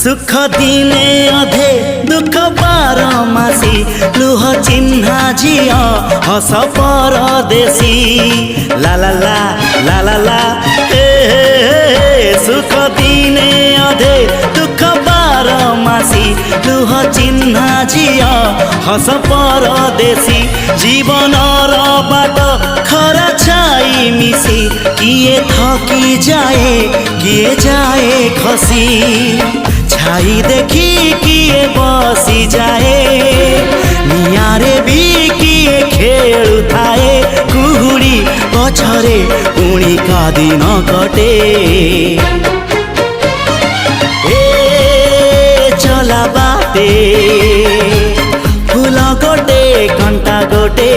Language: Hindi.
सुख दिने अधे दुख बारमासी लुह चिन्हा झिया हस परदेशी ला ला ला ला ला ला हे सुख दिने अधे दुख बारमासी लुह चिन्हा झिया हस परदेशी जीवन बाट खरा छाई मिसी किए थकी जाए किए जाए खसी छाई देखी किए बसी जाए नियारे भी किए खेलु थाए कुहुड़ी पछरे पुणी का दिन कटे ए चला बाटे फूल गोटे कंटा गोटे